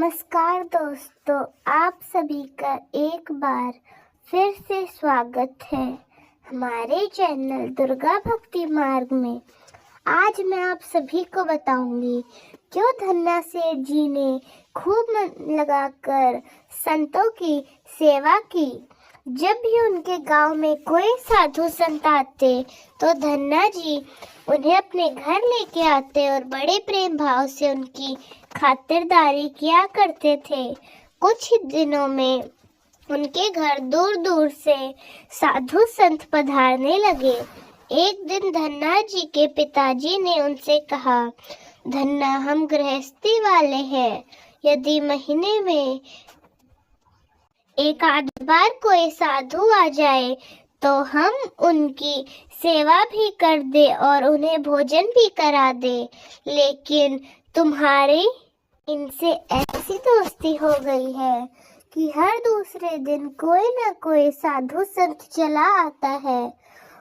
नमस्कार दोस्तों, आप सभी का एक बार फिर से स्वागत है हमारे चैनल दुर्गा भक्ति मार्ग में। आज मैं आप सभी को बताऊंगी क्यों धन्ना सेठ जी ने खूब मन लगाकर संतों की सेवा की। जब भी उनके गांव में कोई साधु संत आते तो धन्ना जी उन्हें अपने घर लेके आते और बड़े प्रेम भाव से उनकी खातिरदारी किया करते थे। कुछ ही दिनों में उनके घर दूर दूर से साधु संत पधारने लगे। एक दिन धन्ना जी के पिताजी ने उनसे कहा, धन्ना, हम गृहस्थी वाले हैं, यदि महीने में एक आध बार कोई साधु आ जाए तो हम उनकी सेवा भी कर दे और उन्हें भोजन भी करा दे, लेकिन तुम्हारी इनसे ऐसी दोस्ती हो गई है कि हर दूसरे दिन कोई न कोई साधु संत चला आता है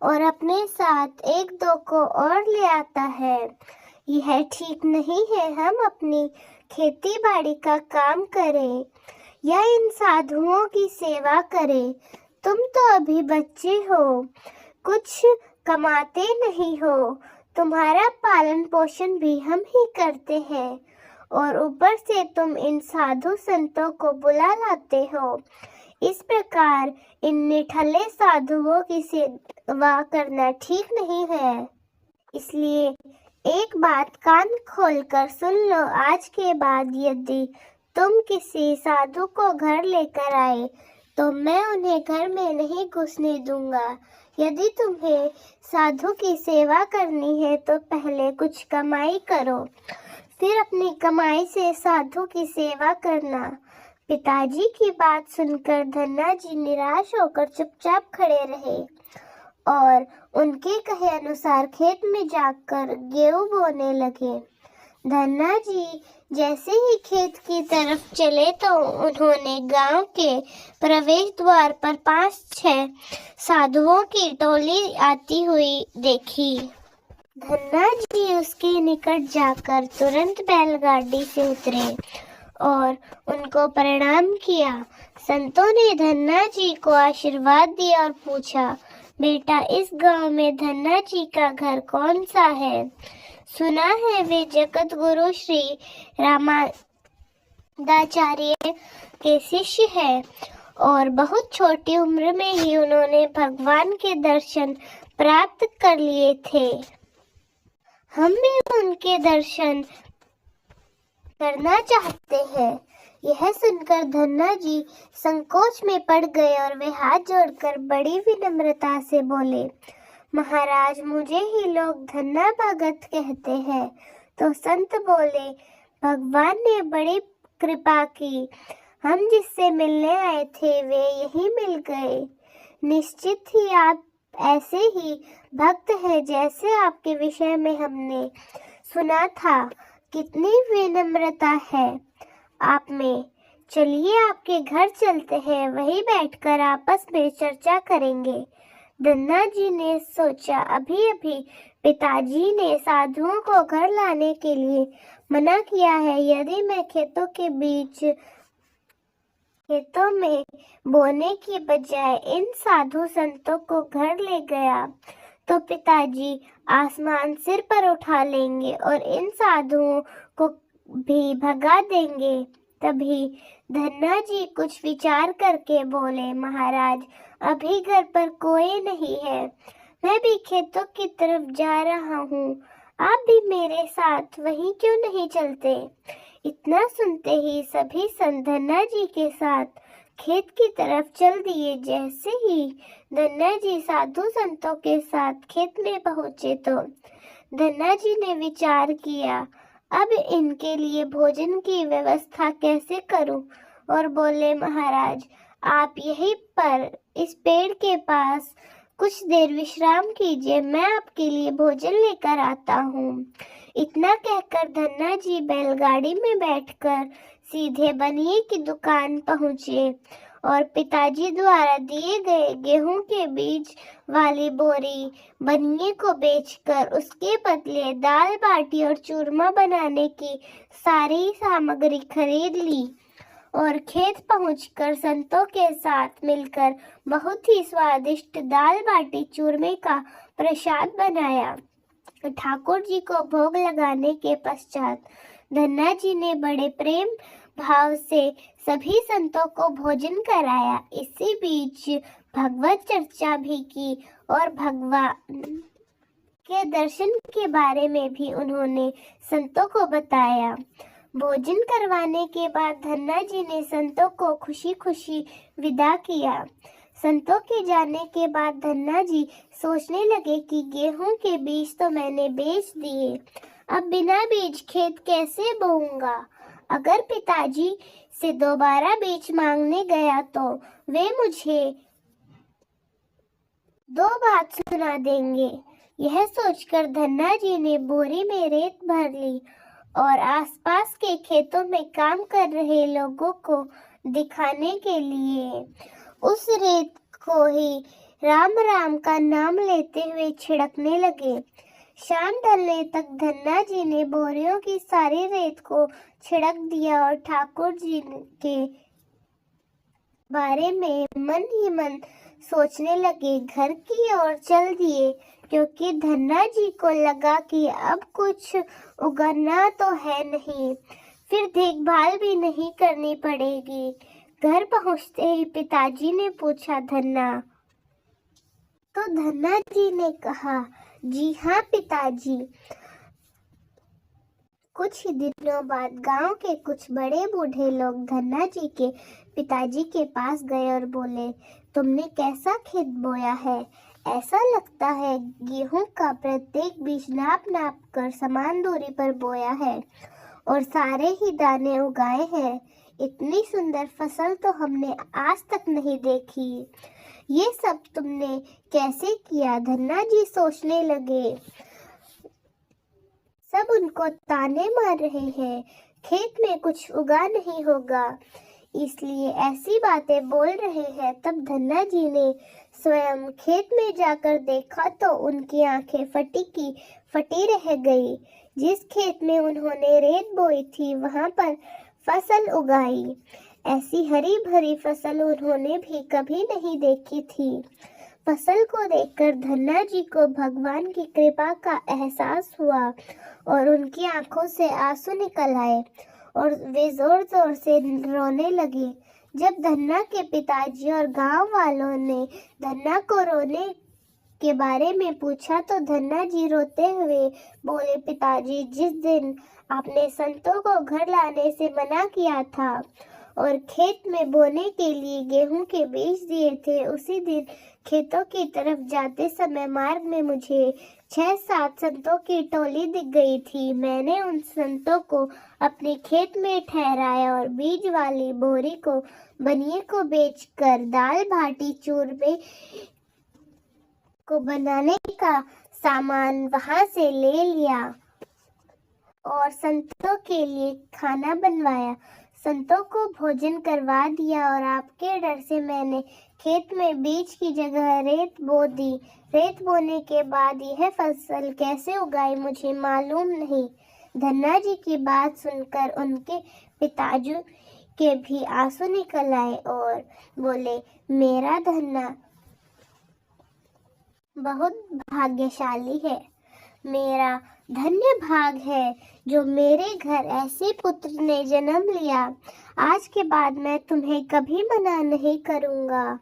और अपने साथ एक दो को और ले आता है। यह ठीक नहीं है। हम अपनी खेती बाड़ी का काम करें या इन साधुओं की सेवा करें। तुम तो अभी बच्चे हो, कुछ कमाते नहीं हो, तुम्हारा पालन पोषण भी हम ही करते हैं और ऊपर से तुम इन साधु संतों को बुला लाते हो। इस प्रकार इन निठल्ले साधुओं की सेवा करना ठीक नहीं है। इसलिए एक बात कान खोलकर सुन लो, आज के बाद यदि तुम किसी साधु को घर लेकर आए तो मैं उन्हें घर में नहीं घुसने दूंगा। यदि तुम्हें साधु की सेवा करनी है तो पहले कुछ कमाई करो, फिर अपनी कमाई से साधु की सेवा करना। पिताजी की बात सुनकर धन्ना जी निराश होकर चुपचाप खड़े रहे और उनके कहे अनुसार खेत में जाकर गेहूं बोने लगे। धन्ना जी जैसे ही खेत की तरफ चले तो उन्होंने गांव के प्रवेश द्वार पर 5-6 साधुओं की टोली आती हुई देखी। धन्ना जी उसके निकट जाकर तुरंत बैलगाड़ी से उतरे और उनको प्रणाम किया। संतों ने धन्ना जी को आशीर्वाद दिया और पूछा, बेटा, इस गांव में धन्ना जी का घर कौन सा है? सुना है वे जगत गुरु श्री रामादाचार्य के शिष्य हैं और बहुत छोटी उम्र में ही उन्होंने भगवान के दर्शन प्राप्त कर लिए थे। हम भी उनके दर्शन करना चाहते हैं। यह सुनकर धन्ना जी संकोच में पड़ गए और वे हाथ जोड़कर बड़ी विनम्रता से बोले, महाराज, मुझे ही लोग धन्ना भगत कहते हैं। तो संत बोले, भगवान ने बड़ी कृपा की, हम जिससे मिलने आए थे वे यही मिल गए। निश्चित ही आप ऐसे ही भक्त हैं जैसे आपके विषय में हमने सुना था। कितनी विनम्रता है आप में। चलिए आपके घर चलते हैं, वहीं बैठकर आपस में चर्चा करेंगे। धन्ना जी ने सोचा, अभी अभी पिताजी ने साधुओं को घर लाने के लिए मना किया है। यदि मैं खेतों में बोने की बजाय इन साधु संतों को घर ले गया तो पिताजी आसमान सिर पर उठा लेंगे और इन साधुओं को भी भगा देंगे। तभी धन्ना जी कुछ विचार करके बोले, महाराज, अभी घर पर कोई नहीं है, मैं भी खेतों की तरफ जा रहा हूँ, आप भी मेरे साथ वहीं क्यों नहीं चलते? इतना सुनते ही सभी संत धन्ना जी के साथ खेत की तरफ चल दिए। जैसे ही धन्ना जी साधु संतों के साथ खेत में पहुंचे तो धन्ना जी ने विचार किया, अब इनके लिए भोजन की व्यवस्था कैसे करूं? और बोले, महाराज, आप यहीं पर इस पेड़ के पास कुछ देर विश्राम कीजिए, मैं आपके लिए भोजन लेकर आता हूँ। इतना कहकर धन्ना जी बैलगाड़ी में बैठकर सीधे बनिए की दुकान पहुँचे और पिताजी द्वारा दिए गए गेहूं के बीज वाली बोरी बनिए को बेचकर उसके बदले दाल बाटी और चूरमा बनाने की सारी सामग्री खरीद ली और खेत पहुंचकर संतों के साथ मिलकर बहुत ही स्वादिष्ट दाल बाटी चूरमे का प्रसाद बनाया। ठाकुर जी को भोग लगाने के पश्चात धन्ना जी ने बड़े प्रेम भाव से सभी संतों को भोजन कराया। इसी बीच भगवत चर्चा भी की और भगवान के दर्शन के बारे में भी उन्होंने संतों को बताया। भोजन करवाने के बाद धन्ना जी ने संतों को खुशी खुशी विदा किया। संतों के जाने के बाद धन्ना जी सोचने लगे कि गेहूं के बीज तो मैंने बेच दिए, अब बिना बीज खेत कैसे बोऊंगा। अगर पिताजी से दोबारा बीज मांगने गया तो वे मुझे दो बात सुना देंगे। यह सोचकर धन्ना जी ने बोरी में रेत भर ली और आसपास के खेतों में काम कर रहे लोगों को दिखाने के लिए उस रेत को ही राम राम का नाम लेते हुए छिड़कने लगे। शाम ढलने तक धन्ना जी ने बोरियों की सारी रेत को छिड़क दिया और ठाकुर जी के बारे में मन ही मन सोचने लगे। घर की ओर चल दिए क्योंकि धन्ना जी को लगा कि अब कुछ उगाना तो है नहीं, फिर देखभाल भी नहीं करनी पड़ेगी। घर पहुंचते ही पिताजी ने पूछा, धन्ना? तो धन्ना जी ने कहा, जी हाँ पिताजी। कुछ ही दिनों बाद गांव के कुछ बड़े बूढ़े लोग धन्ना जी के पिताजी के पास गए और बोले, तुमने कैसा खेत बोया है? ऐसा लगता है गेहूं का प्रत्येक बीज नाप नाप कर समान दूरी पर बोया है और सारे ही दाने उगाए हैं। इतनी सुंदर फसल तो हमने आज तक नहीं देखी। ये सब तुमने कैसे किया? धन्ना जी सोचने लगे। सब उनको ताने मार रहे हैं, खेत में कुछ उगा नहीं होगा, इसलिए ऐसी बातें बोल रहे हैं। तब धन्ना जी ने स्वयं खेत में जाकर देखा तो उनकी आंखें फटी की फटी रह गई। जिस खेत में उन्होंने रेत बोई थी वहां पर फसल उगाई। ऐसी हरी भरी फसल उन्होंने भी कभी नहीं देखी थी। फसल को देखकर धन्ना जी को भगवान की कृपा का एहसास हुआ और उनकी आंखों से आंसू निकल आए और वे जोर जोर से रोने लगे। जब धन्ना के पिताजी और गांव वालों ने धन्ना को रोने के बारे में पूछा तो धन्ना जी रोते हुए बोले, पिताजी, जिस दिन आपने संतों को घर लाने से मना किया था और खेत में बोने के लिए गेहूं के बीज दिए थे, उसी दिन खेतों की तरफ जाते समय मार्ग में मुझे 6-7 संतों की टोली दिख गई थी। मैंने उन संतों को अपने खेत में ठहराया और बीज वाली बोरी को बनिए को बेचकर दाल बाटी चूरमे को बनाने का सामान वहां से ले लिया और संतों के लिए खाना बनवाया। संतों को भोजन करवा दिया और आपके डर से मैंने खेत में बीज की जगह रेत बो दी। रेत बोने के बाद यह फसल कैसे उगाई मुझे मालूम नहीं। धन्ना जी की बात सुनकर उनके पिताजी के भी आंसू निकल आए और बोले, मेरा धन्ना बहुत भाग्यशाली है। मेरा धन्य भाग है जो मेरे घर ऐसे पुत्र ने जन्म लिया। आज के बाद मैं तुम्हें कभी मना नहीं करूंगा।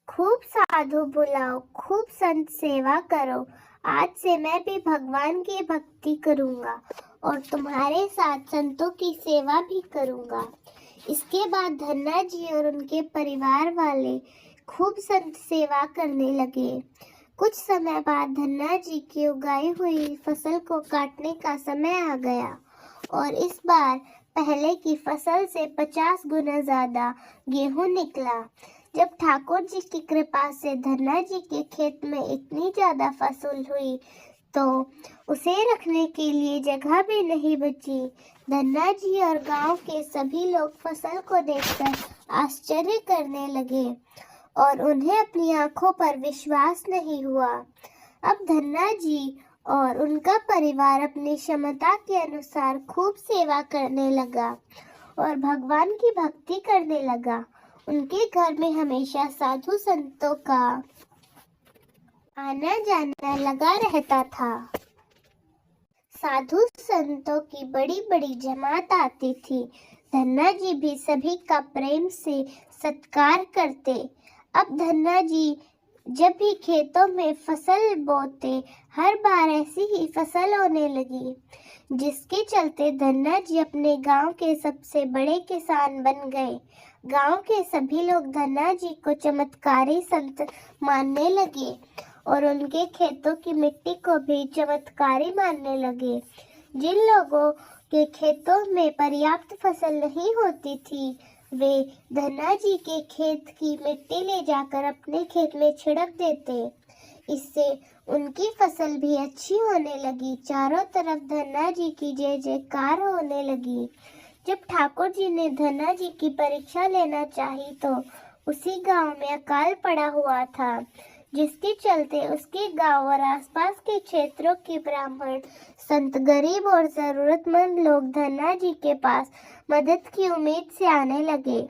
खूब साधु बुलाओ, खूब संत सेवा करो। आज से मैं भी भगवान की भक्ति करूंगा और तुम्हारे साथ संतों की सेवा भी करूंगा। इसके बाद धन्ना जी और उनके परिवार वाले खूब संत सेवा करने लगे। कुछ समय बाद धन्ना जी की उगाई हुई फसल को काटने का समय आ गया और इस बार पहले की फसल से 50 गुना ज्यादा गेहूं निकला। जब ठाकुर जी की कृपा से धन्ना जी के खेत में इतनी ज्यादा फसल हुई तो उसे रखने के लिए जगह भी नहीं बची। धन्ना जी और गांव के सभी लोग फसल को देखकर आश्चर्य करने लगे और उन्हें अपनी आंखों पर विश्वास नहीं हुआ। अब धन्ना जी और उनका परिवार अपनी क्षमता के अनुसार खूब सेवा करने लगा और भगवान की भक्ति करने लगा। उनके घर में हमेशा साधु संतों का आना जाना लगा रहता था। साधु संतों की बड़ी बड़ी जमात आती थी। धन्ना जी भी सभी का प्रेम से सत्कार करते। अब धन्ना जी जब भी खेतों में फसल बोते, हर बार ऐसी ही फसल होने लगी, जिसके चलते धन्ना जी अपने गांव के सबसे बड़े किसान बन गए। गांव के सभी लोग धन्ना जी को चमत्कारी संत मानने लगे और उनके खेतों की मिट्टी को भी चमत्कारी मानने लगे। जिन लोगों के खेतों में पर्याप्त फसल नहीं होती थी, वे धन्ना जी के खेत की मिट्टी ले जाकर अपने खेत में छिड़क देते। इससे उनकी फसल भी अच्छी होने लगी। चारों तरफ धन्ना जी की जय जयकार होने लगी। जब ठाकुर जी ने धन्ना जी की परीक्षा लेना चाही तो उसी गांव में अकाल पड़ा हुआ था, जिसके चलते उसके गांव और आसपास के क्षेत्रों के ब्राह्मण, संत, गरीब और जरूरतमंद लोग धन्ना जी के पास मदद की उम्मीद से आने लगे,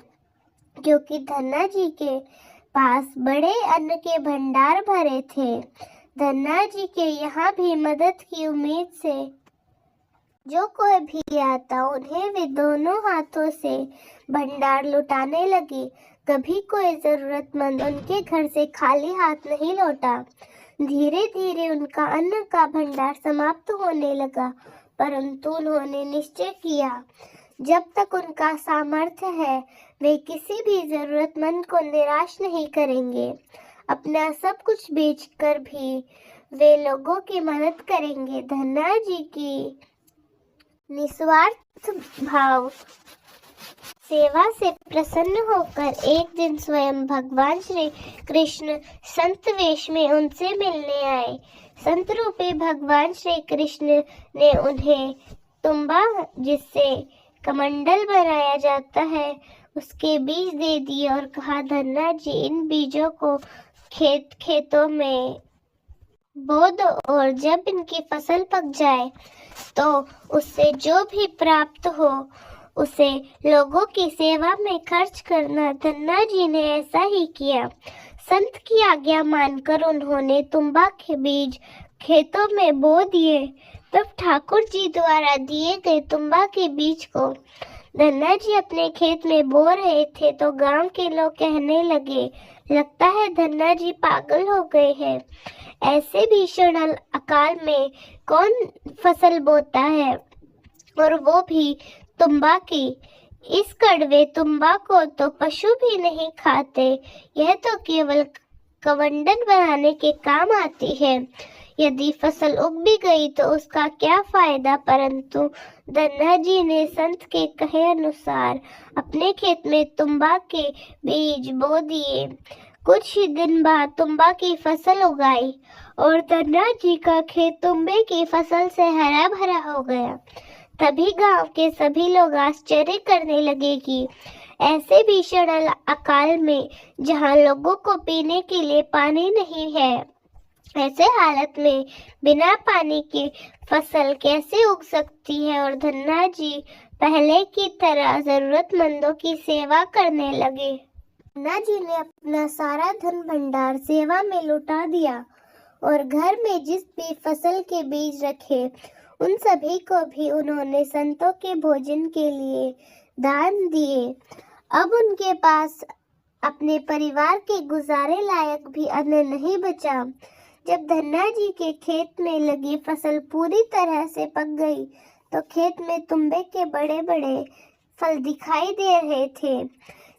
क्योंकि धन्ना जी के पास बड़े अन्न के भंडार भरे थे। धन्ना जी के यहाँ भी मदद की उम्मीद से जो कोई भी आता, उन्हें वे दोनों हाथों से भंडार लुटाने लगे। कभी कोई जरूरतमंद उनके घर से खाली हाथ नहीं लौटा। धीरे धीरे उनका अन्न का भंडार समाप्त होने लगा, परंतु उन्होंने निश्चय किया, जब तक उनका सामर्थ्य है, वे किसी भी जरूरतमंद को निराश नहीं करेंगे। अपना सब कुछ बेचकर भी वे लोगों की मदद करेंगे। धन्ना जी की निस्वार्थ भाव सेवा से प्रसन्न होकर एक दिन स्वयं भगवान श्री कृष्ण संत वेश में उनसे मिलने आए। संत रूपी भगवान श्री कृष्ण ने उन्हें तुम्बा, जिससे कमंडल बनाया जाता है, उसके बीज दे दिए और कहा, धन्ना जी, इन बीजों को खेतों में बो दो और जब इनकी फसल पक जाए तो उससे जो भी प्राप्त हो उसे लोगों की सेवा में खर्च करना। धन्ना जी ने ऐसा ही किया। संत की आज्ञा मानकर उन्होंने तुम्बा के बीज खेतों में बो दिए। तब ठाकुर जी द्वारा दिए गए तुम्बा के बीज को धन्ना जी अपने खेत में बो रहे थे तो गांव के लोग कहने लगे, लगता है धन्ना जी पागल हो गए हैं। ऐसे भीषण अकाल में कौन फसल बोता है, और वो भी तुम्बा की। इस कड़वे तुम्बा को तो पशु भी नहीं खाते, यह तो केवल कवंडन बनाने के काम आती है। यदि फसल उग भी गई तो उसका क्या फायदा। परंतु धन्ना जी ने संत के कहे अनुसार अपने खेत में तुम्बा के बीज बो दिए। कुछ ही दिन बाद तुम्बा की फसल उगाई और धन्ना जी का खेत तुम्बे की फसल से हरा भरा हो गया। तभी गांव के सभी लोग आश्चर्य करने लगे कि ऐसे भीषण अकाल में जहां लोगों को पीने के लिए पानी नहीं है, ऐसे हालत में बिना पानी के फसल कैसे उग सकती है। और धन्ना जी पहले की तरह जरूरतमंदों की सेवा करने लगे। धन्ना जी ने अपना सारा धन भंडार सेवा में लुटा दिया और घर में जिस भी फसल के बीज रखे, उन सभी को भी उन्होंने संतों के भोजन के लिए दान दिए। अब उनके पास अपने परिवार के गुजारे लायक भी अन्न नहीं बचा। जब धन्ना जी के खेत में लगी फसल पूरी तरह से पक गई तो खेत में तुम्बे के बड़े बड़े फल दिखाई दे रहे थे,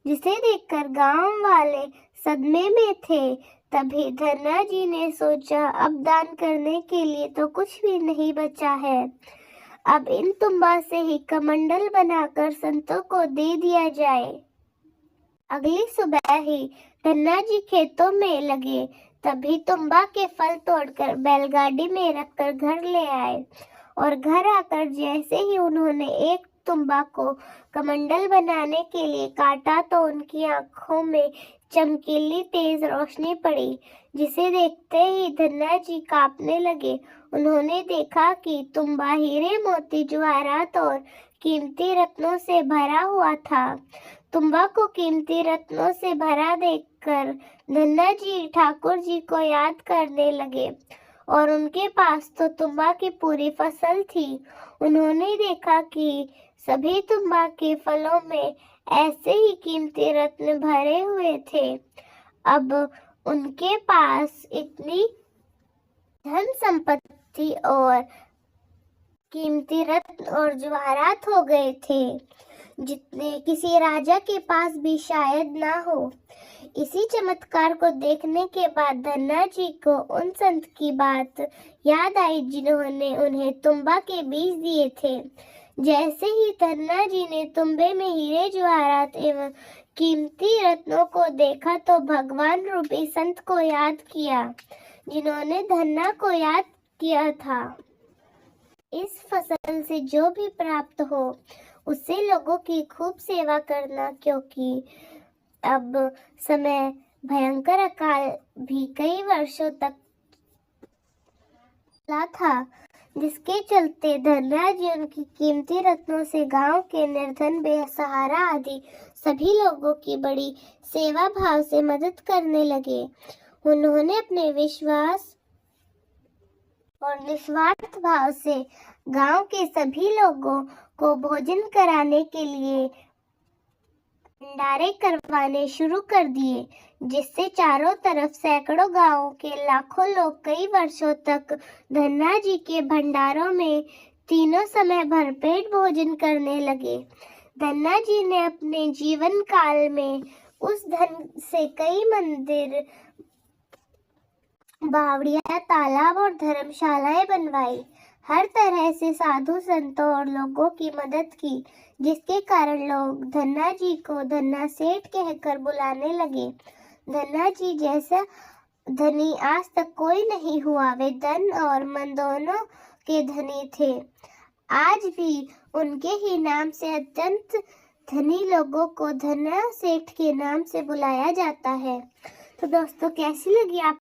जिसे देखकर गांव वाले सदमे में थे। तभी धन्ना जी ने सोचा, अब दान करने के लिए तो कुछ भी नहीं बचा है, अब इन तुम्बा से ही कमंडल बनाकर संतों को दे दिया जाए। अगली सुबह ही धन्ना जी खेतों में लगे तभी तुम्बा के फल तोड़कर बैलगाड़ी में रखकर घर ले आए और घर आकर जैसे ही उन्होंने एक तुम्बा को कमंडल बनाने के लिए काटा तो उनकी आंखों में चमकीली तेज रोशनी पड़ी, जिसे देखते ही धन्ना जी कांपने लगे। उन्होंने देखा कि तुम्बा हीरे मोती जवाहरात और कीमती रत्नों से भरा हुआ था। तुम्बा को कीमती रत्नों से भरा देखकर धन्ना जी ठाकुर जी को याद करने लगे और उनके पास तो तुम्बा की पूरी फसल थी। उन्होंने देखा कि सभी तुम्बा के फलों में ऐसे ही कीमती रत्न भरे हुए थे। अब उनके पास इतनी धन संपत्ति और कीमती रत्न और जवाहरात हो गए थे जितने किसी राजा के पास भी शायद ना हो। इसी चमत्कार को देखने के बाद धन्ना जी को उन संत की बात याद आई जिन्होंने उन्हें तुम्बा के बीज दिए थे। जैसे ही धन्ना जी ने तुम्बे में हीरे जवाहरात एवं कीमती रत्नों को देखा तो भगवान रूपी संत को याद किया जिन्होंने धन्ना को याद किया था। इस फसल से जो भी प्राप्त हो उससे लोगों की खूब सेवा करना, क्योंकि अब समय भयंकर अकाल भी कई वर्षों तक चला था, जिसके चलते धन्ना जी उनकी कीमती रत्नों से गांव के निर्धन बेसहारा आदि सभी लोगों की बड़ी सेवा भाव से मदद करने लगे। उन्होंने अपने विश्वास और निस्वार्थ भाव से गांव के सभी लोगों को भोजन कराने के लिए भंडारे करवाने शुरू कर दिए, जिससे चारों तरफ सैकड़ों गांवों के लाखों लोग कई वर्षों तक धन्ना जी के भंडारों में तीनों समय भरपेट भोजन करने लगे। धन्ना जी ने अपने जीवन काल में उस धन से कई मंदिर, बावड़ियां, तालाब और धर्मशालाएं बनवाई। हर तरह से साधु संतों और लोगों की मदद की, जिसके कारण लोग धन्ना जी को धन्ना सेठ कहकर बुलाने लगे। धन्ना जी जैसा धनी आज तक कोई नहीं हुआ। वे धन और मन दोनों के धनी थे। आज भी उनके ही नाम से अत्यंत धनी लोगों को धन्ना सेठ के नाम से बुलाया जाता है। तो दोस्तों, कैसी लगी आप